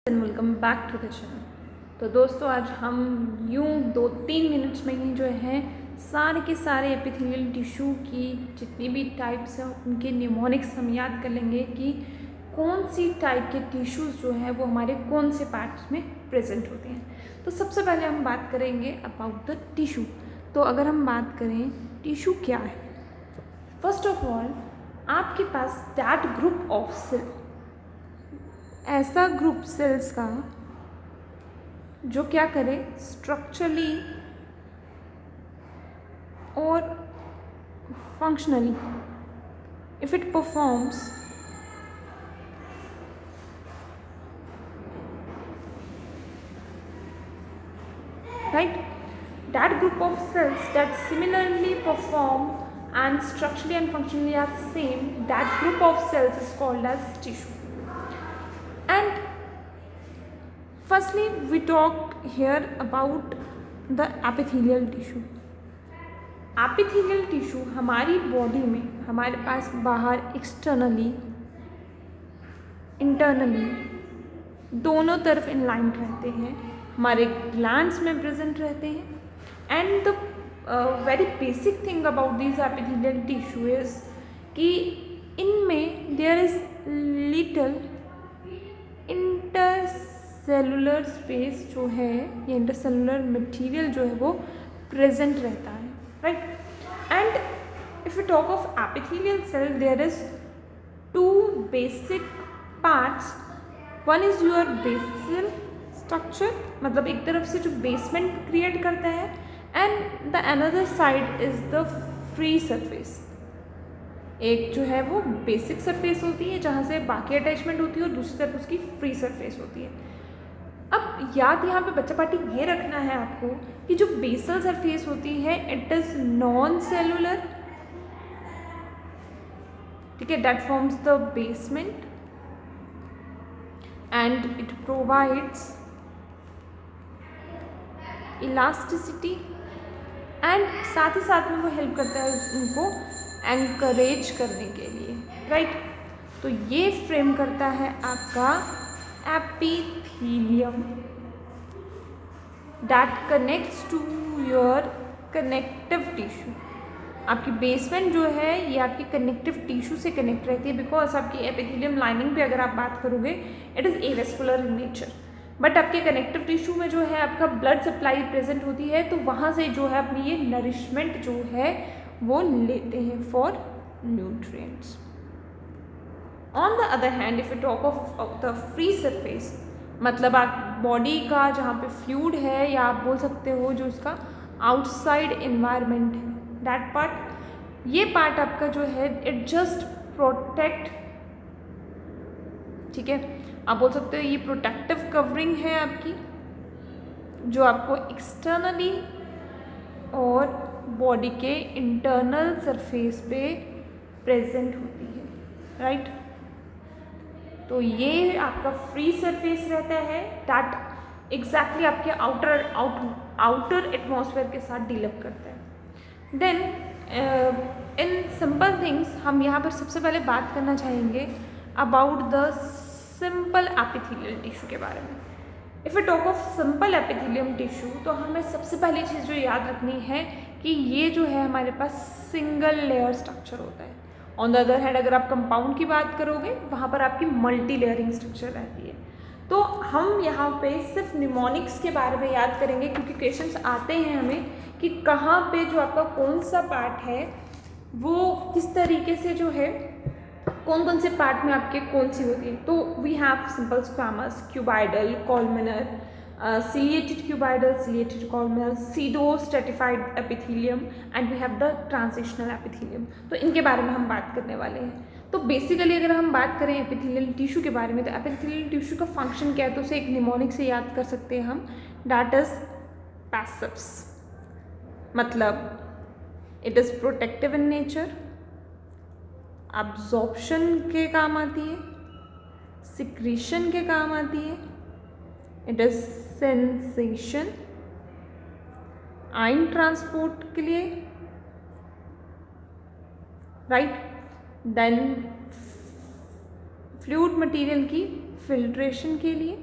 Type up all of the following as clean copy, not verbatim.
And welcome back to the channel. तो दोस्तों आज हम यूँ 2-3 मिनट्स में ही जो है सारे के सारे एपिथेलियल टिश्यू की जितनी भी टाइप्स हैं उनके निमोनिक्स हम याद कर लेंगे कि कौन सी टाइप के टिश्यूज़ जो हैं वो हमारे कौन से पार्ट्स में प्रेजेंट होते हैं। तो सबसे पहले हम बात करेंगे अबाउट द टिश्यू। तो अगर हम बात करें टिश्यू क्या है, फर्स्ट ऑफ ऑल आपके पास दैट ग्रुप ऑफ सेल, ऐसा ग्रुप सेल्स का जो क्या करे स्ट्रक्चरली और functionally if it performs right, that group of cells that similarly perform and structurally and functionally are same, that group of cells is called as tissue. And firstly we talk here about the epithelial tissue. Epithelial tissue हमारी body में हमारे पास बाहर externally internally दोनों तरफ inline रहते हैं, हमारे glands में प्रेजेंट रहते हैं। And the very basic thing about this epithelial tissue is कि इनमें there is little intercellular space जो है या इंटरसेलुलर मटेरियल जो है वो प्रेजेंट रहता है, right? And if we talk of epithelial cell, there is two basic parts. One is your basal structure, मतलब एक तरफ से जो बेसमेंट क्रिएट करता है, and the another side is the free surface. एक जो है वो बेसिक सरफेस होती है जहाँ से बाकी अटैचमेंट होती है और दूसरी तरफ उसकी फ्री सरफेस होती है। अब याद यहाँ पे बच्चा पार्टी ये रखना है आपको कि जो बेसल सरफेस होती है इट इज नॉन सेलुलर, ठीक है, that forms the basement and it provides elasticity and साथ ही साथ में वो हेल्प करता है उनको एंकरेज करने के लिए, राइट? तो ये फ्रेम करता है आपका epithelium that connects to your connective tissue. आपकी बेसमेंट जो है ये आपकी कनेक्टिव टिश्यू से कनेक्ट रहती है, बिकॉज आपकी एपिथेलियम लाइनिंग पे अगर आप बात करोगे it is avascular in nature, but आपके कनेक्टिव टिश्यू में जो है आपका ब्लड सप्लाई प्रेजेंट होती है, तो वहाँ से जो है अपनी ये नरिशमेंट जो है वो लेते हैं for nutrients. On the other hand if you talk of the free surface, मतलब आप बॉडी का जहाँ पे फ्लूइड है या आप बोल सकते हो जो उसका आउटसाइड इन्वायरमेंट है, दैट पार्ट, ये पार्ट आपका जो है इट जस्ट प्रोटेक्ट, ठीक है, आप बोल सकते हो ये प्रोटेक्टिव कवरिंग है आपकी जो आपको एक्सटर्नली और बॉडी के इंटरनल सरफेस पे प्रेजेंट होती है, राइट? तो ये आपका फ्री सरफेस रहता है दैट एग्जैक्टली आपके आउटर एटमॉस्फेयर के साथ डील अप करता है। देन इन सिंपल थिंग्स हम यहाँ पर सबसे पहले बात करना चाहेंगे about the simple epithelial tissue के बारे में। If you talk of simple epithelium tissue तो हमें सबसे पहली चीज़ जो याद रखनी है कि ये जो है हमारे पास सिंगल लेयर स्ट्रक्चर होता है। ऑन द अदर हैंड अगर आप कंपाउंड की बात करोगे वहाँ पर आपकी मल्टी लेयरिंग स्ट्रक्चर रहती है। तो हम यहाँ पे सिर्फ निमोनिक्स के बारे में याद करेंगे क्योंकि क्वेश्चंस आते हैं हमें कि कहाँ पे जो आपका कौन सा पार्ट है वो किस तरीके से जो है कौन से पार्ट में आपके कौन सी होती है। तो we have simple squamous, cuboidal, columnar, ciliated cuboidal, ciliated columnar, pseudo stratified epithelium and we have the transitional epithelium। तो इनके बारे में हम बात करने वाले हैं। तो बेसिकली अगर हम बात करें एपिथेलियल टिश्यू के बारे में तो एपिथेलियल टिश्यू का फंक्शन क्या है, तो उसे एक निमोनिक से याद कर सकते हैं हम, दैट इज पैसिव्स, मतलब it is protective in nature, absorption के काम आती है, सिक्रीशन के काम आती है, it is sensation, ion transport के लिए, राइट? देन फ्लूइड मटेरियल की फिल्ट्रेशन के लिए,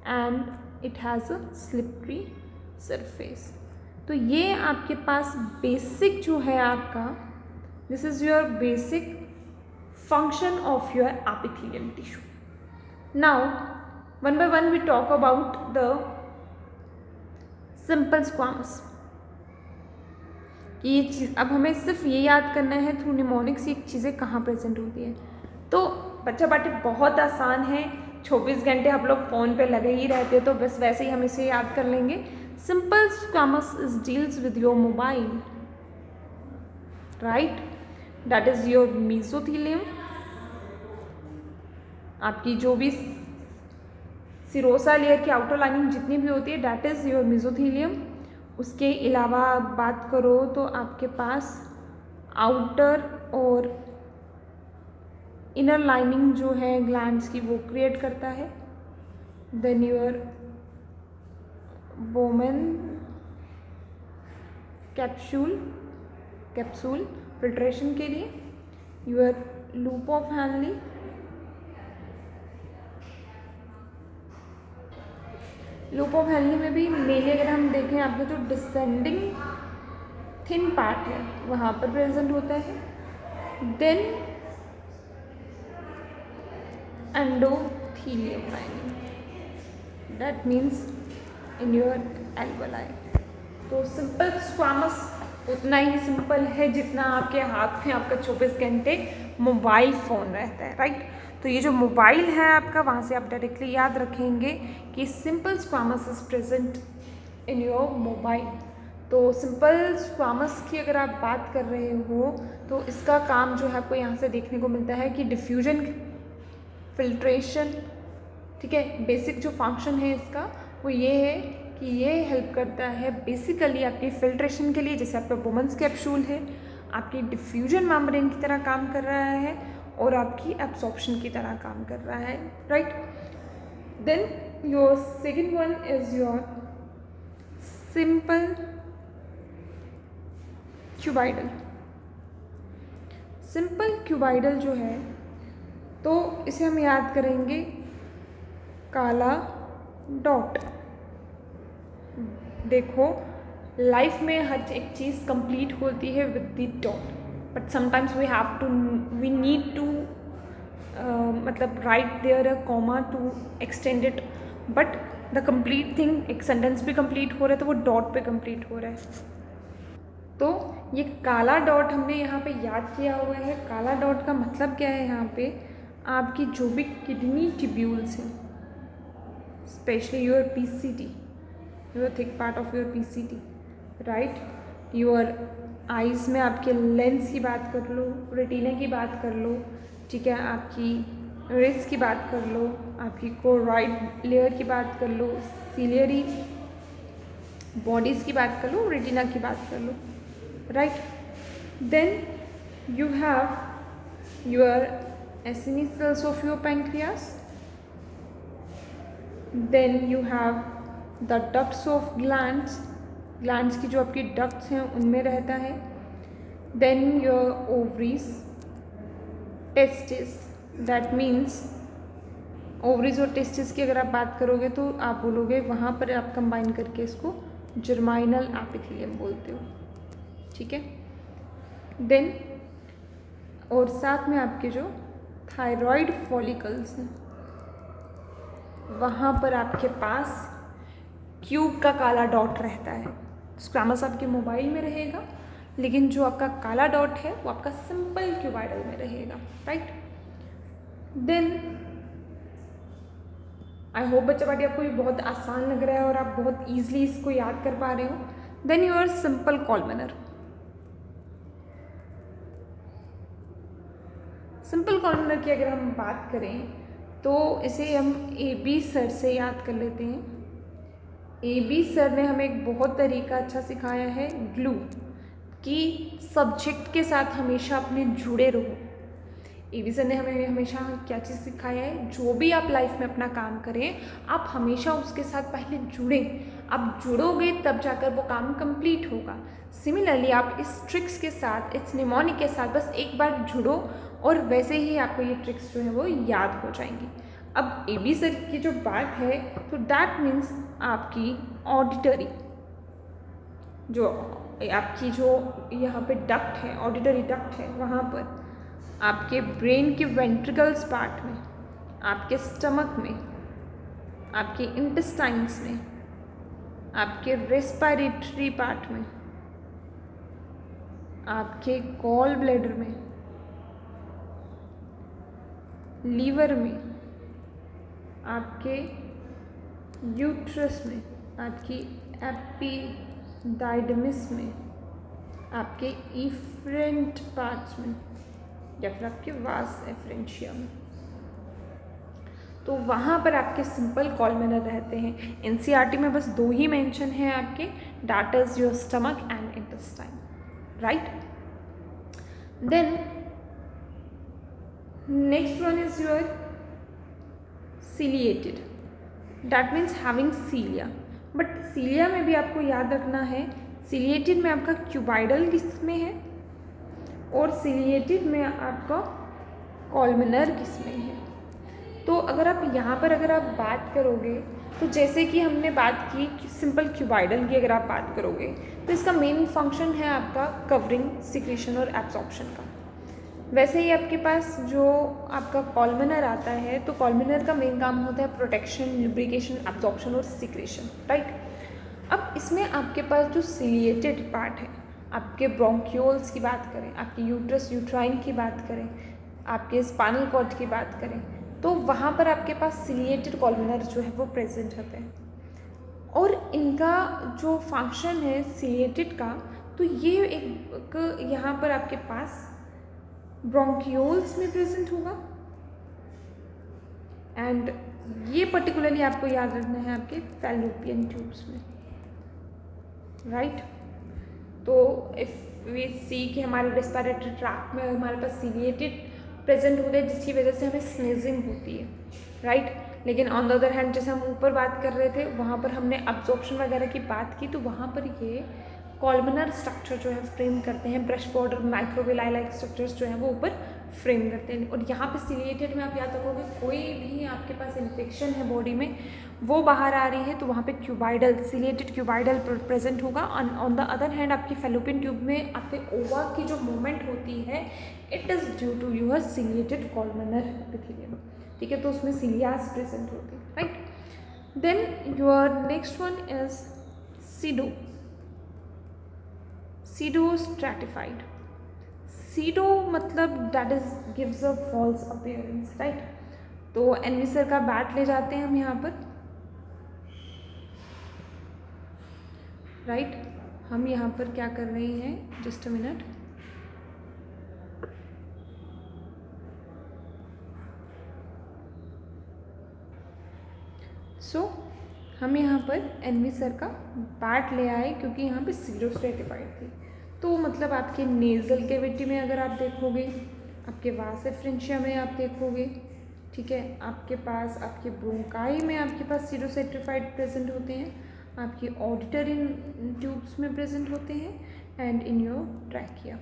and it has a slippery surface. तो ये आपके पास बेसिक जो है आपका, this is your basic function of your epithelial tissue. Now, one by one we talk about the simple squamous. कि ये चीज़ अब हमें सिर्फ ये याद करना है थ्रू निमोनिक्स ये चीज़ें कहाँ प्रेजेंट होती है। तो बच्चा पार्टी बहुत आसान है, 24 घंटे हम लोग फ़ोन पे लगे ही रहते हैं, तो बस वैसे ही हम इसे याद कर लेंगे। Simple squamous is deals with your mobile, right, that is your mesothelium. आपकी जो भी सिरोसा लेयर की आउटर लाइनिंग जितनी भी होती है डैट इज़ योर मेसोथीलियम। उसके अलावा बात करो तो आपके पास आउटर और इनर लाइनिंग जो है ग्लैंड्स की वो क्रिएट करता है। Then your Bowman capsule filtration के लिए, your loop of Henle, loop of Henle में भी मेनली अगर हम देखें आपका जो डिसेंडिंग थिन पार्ट है वहाँ पर प्रेजेंट होता है। Then endothelium lining, that means in your alveoli. तो सिंपल स्क्वामस उतना ही सिंपल है जितना आपके हाथ में आपका 24 घंटे मोबाइल फ़ोन रहता है, राइट। तो ये जो मोबाइल है आपका, वहाँ से आप डायरेक्टली याद रखेंगे कि simple squamous is present in your mobile. तो सिंपल स्क्वामस की अगर आप बात कर रहे हो तो इसका काम जो है आपको यहाँ से देखने को मिलता है कि डिफ्यूजन, फिल्ट्रेशन, ठीक है। बेसिक जो फंक्शन है इसका वो ये है कि ये हेल्प करता है बेसिकली आपकी फिल्ट्रेशन के लिए, जैसे आपका बोमन्स कैप्सूल है आपकी डिफ्यूजन मेम्ब्रेन की तरह काम कर रहा है और आपकी एब्सॉर्प्शन की तरह काम कर रहा है, right. Then your second one is your simple cuboidal. Simple cuboidal जो है तो इसे हम याद करेंगे काला डॉट। देखो लाइफ में हर एक चीज़ कंप्लीट होती है with the dot, but sometimes we need to मतलब write there a comma to extend it, but the complete thing, एक सेंटेंस भी कंप्लीट हो रहा है तो वो डॉट पे कंप्लीट हो रहा है। तो ये काला डॉट हमने यहाँ पे याद किया हुआ है। काला डॉट का मतलब क्या है, यहाँ पे आपकी जो भी किडनी ट्यूब्यूल्स हैं, specially your PCT, your thick part of your PCT, right, your eyes में आपके लेंस की बात कर लो, रेटिना की बात कर लो, ठीक है, आपकी रिस की बात कर लो, आपकी कोरॉइड लेयर की बात कर लो, सिलियरी बॉडीज़ की बात कर लो, रेटिना की बात कर लो, right. Then you have your acini cells of your pancreas, then you have the ducts of glands, glands की जो आपकी डक्ट्स हैं उनमें रहता है। Then your ovaries, testis, that means ovaries और टेस्टिस की अगर आप बात करोगे तो आप बोलोगे वहाँ पर आप कंबाइन करके इसको जर्माइनल एपिथेलियम बोलते हो, ठीक है। देन और साथ में आपके जो थायराइड फॉलिकल्स हैं वहाँ पर आपके पास क्यूब का काला डॉट रहता है। स्क्वामस आपके मोबाइल में रहेगा, लेकिन जो आपका काला डॉट है वो आपका सिंपल क्यूबाइडल में रहेगा, राइट। देन आई होप बच्चा पार्टी आपको ये बहुत आसान लग रहा है और आप बहुत ईजिली इसको याद कर पा रहे हो। Then your simple columnar. Simple columnar की अगर हम बात करें तो इसे हम AB सर से याद कर लेते हैं। AB सर ने हमें एक बहुत तरीका अच्छा सिखाया है, ग्लू, कि सब्जेक्ट के साथ हमेशा अपने जुड़े रहो। AB सर ने हमें हमेशा क्या चीज़ सिखाया है, जो भी आप लाइफ में अपना काम करें आप हमेशा उसके साथ पहले जुड़ें। आप जुड़ोगे तब जाकर वो काम कंप्लीट होगा। सिमिलरली आप इस ट्रिक्स के साथ, इस निमोनिक के साथ बस एक बार जुड़ो और वैसे ही आपको ये ट्रिक्स जो है वो याद हो जाएंगी। अब AB सर की जो बात है तो दैट मीन्स आपकी ऑडिटरी, जो आपकी जो यहाँ पे डक्ट है, ऑडिटरी डक्ट है, वहाँ पर आपके ब्रेन के वेंट्रिकल्स पार्ट में, आपके स्टमक में, आपके इंटेस्टाइन्स में, आपके रेस्पिरेटरी पार्ट में, आपके गॉल ब्लैडर में, लीवर में, आपके यूट्रस में, आपकी एपिडाइडमिस में, आपके इफरेंट पार्ट्स में, या फिर आपके वास एफरेंशिया में, तो वहाँ पर आपके सिंपल कॉलमेनर रहते हैं। एनसीईआरटी में बस 2 ही मेंशन है आपके, that is your stomach and intestine, right. Then next one is your ciliated, that means having cilia, but cilia में भी आपको याद रखना है, ciliated में आपका क्यूबाइडल किस्में है और ciliated में आपका कॉलमिनर किस्में है। तो अगर आप यहाँ पर अगर आप बात करोगे तो जैसे कि हमने बात की सिंपल क्यूबाइडल की, अगर आप बात करोगे तो इसका मेन फंक्शन है आपका कवरिंग, सिक्रीशन और एब्जॉर्प्शन का। वैसे ही आपके पास जो आपका कॉलमिनर आता है तो कॉलमिनर का मेन काम होता है प्रोटेक्शन, लुब्रिकेशन, एब्जॉर्प्शन और सिक्रेशन, राइट। अब इसमें आपके पास जो सिलिएटेड पार्ट है, आपके ब्रोंक्यूल्स की बात करें, आपके यूट्रस यूट्राइन की बात करें, आपके स्पाइनल कॉर्ड की बात करें, तो वहाँ पर आपके पास सिलिएटेड कॉलमिनर जो है वो प्रेजेंट होते हैं और इनका जो फंक्शन है सिलिएटेड का, तो ये एक यहाँ पर आपके पास ब्रोंक्यूल्स में प्रेजेंट होगा एंड ये पर्टिकुलरली आपको याद रखना है आपके फैलोपियन ट्यूब्स में, राइट। तो इफ वी सी कि हमारे रेस्पिरेटरी ट्रैक्ट में हमारे पास सिलिएटेड प्रेजेंट होते हैं जिसकी वजह से हमें स्नीजिंग होती है, राइट। लेकिन ऑन द अदर हैंड जैसे हम ऊपर बात कर रहे थे वहाँ पर हमने अब्जॉर्प्शन वगैरह की बात की, तो वहाँ पर ये कॉलमिनर स्ट्रक्चर जो है फ्रेम करते हैं, brush border microvilli like structures जो हैं वो ऊपर फ्रेम करते हैं। और यहाँ पे सिलिएटेड में आप याद रखोगे कोई भी आपके पास इन्फेक्शन है बॉडी में वो बाहर आ रही है तो वहाँ पे क्यूबाइडल, सिलिएटेड क्यूबाइडल प्रेजेंट होगा। ऑन द अदर हैंड आपकी फैलोपियन ट्यूब में आपके ओवा की जो मूवमेंट होती है it is due to your ciliated columnar epithelium, ठीक है, तो उसमें सिलियास प्रेजेंट होती है, right. Then your next one is pseudo, pseudo stratified. Pseudo मतलब that is gives a false appearance, right. तो एनवी सर का बैट ले जाते हैं हम यहाँ पर, राइट। हम यहाँ पर क्या कर रहे हैं, जस्ट अ मिनट, सो हम यहाँ पर एनवी सर का बैट ले आए क्योंकि यहाँ पे सीडो स्ट्रैटिफाइड थी। तो मतलब आपके नेज़ल कैविटी में अगर आप देखोगे, आपके वास एफरेंशिया में आप देखोगे, ठीक है, आपके पास आपके ब्रोंकाई में आपके पास सीडो स्ट्रैटिफाइड प्रेजेंट होते हैं, आपकी ऑडिटरी ट्यूब्स में प्रेजेंट होते हैं एंड इन योर ट्रैकिया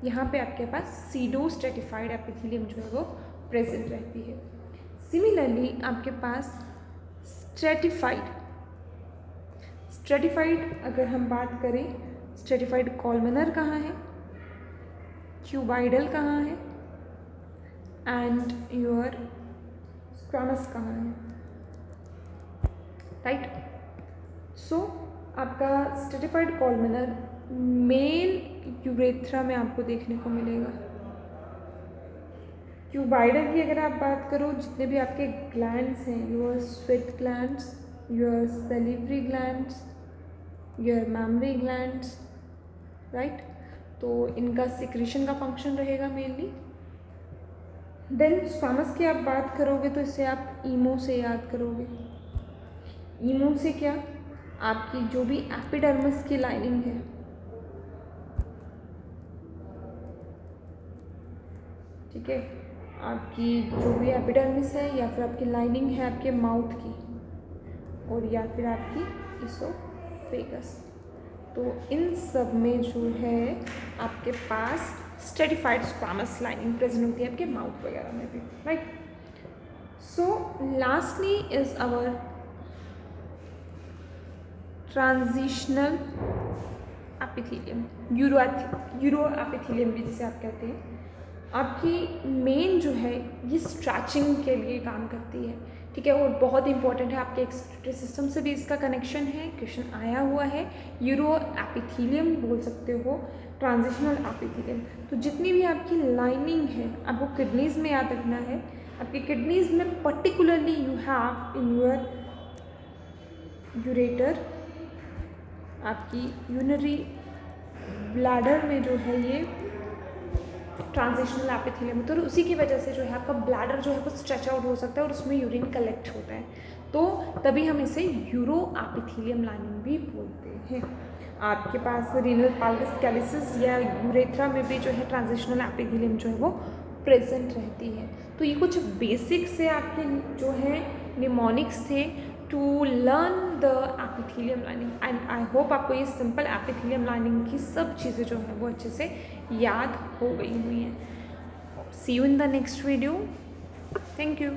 यहाँ पे आपके पास सीडो स्ट्रैटिफाइड एपिथेलियम जो है वो प्रेजेंट रहती है। सिमिलरली आपके पास स्ट्रैटिफाइड अगर हम बात करें, स्ट्रैटिफाइड कॉलमिनर कहाँ है, क्यूबाइडल कहाँ है एंड योर स्क्वामस कहाँ है, राइट। सो आपका स्ट्रैटिफाइड कॉलमिनर मेल यूरेथ्रा में आपको देखने को मिलेगा। क्यूबाइडल की अगर आप बात करो, जितने भी आपके ग्लैंड्स हैं, your sweat glands, your salivary glands, your memory glands, right, तो इनका सिक्रीशन का फंक्शन रहेगा मेनली। देन स्क्वामस की आप बात करोगे तो इसे आप ईमो से याद करोगे। ईमो से क्या, आपकी जो भी एपिडर्मिस की लाइनिंग है, ठीक है, आपकी जो भी एपिडर्मिस है या फिर आपकी लाइनिंग है आपके माउथ की और या फिर आपकी इसोफेगस, तो इन सब में जो है आपके पास स्ट्रैटिफाइड स्क्वामस लाइनिंग प्रेजेंट होती है आपके माउथ वगैरह में भी, right. So lastly is our transitional epithelium, euro epithelium भी जिसे आप कहते हैं। आपकी मेन जो है ये स्ट्रैचिंग के लिए काम करती है, ठीक है, और बहुत इंपॉर्टेंट है, आपके एक्सक्रीटरी सिस्टम से भी इसका कनेक्शन है, क्वेश्चन आया हुआ है। यूरो एपिथेलियम बोल सकते हो, ट्रांजिशनल एपिथेलियम। तो जितनी भी आपकी लाइनिंग है आपको किडनीज में याद रखना है। आपकी किडनीज में particularly you have in your ureter, आपकी यूनरी ब्लैडर में जो है ये ट्रांजिशनल एपिथेलियम होता है, और उसी की वजह से जो है आपका ब्लैडर जो है वो स्ट्रेच आउट हो सकता है और उसमें यूरिन कलेक्ट होता है, तो तभी हम इसे यूरो एपिथेलियम लाइनिंग भी बोलते हैं। आपके पास रीनल पाल्विस कैलिसिस या यूरेथ्रा में भी जो है ट्रांजिशनल एपिथेलियम जो है वो प्रेजेंट रहती है। तो ये कुछ बेसिक से आपके जो है निमोनिक्स थे to learn the epithelium lining, and I hope आपको ये सिंपल एपिथेलियम लाइनिंग की सब चीज़ें जो हैं वो अच्छे से याद हो गई हुई हैं। See you in the next video. Thank you.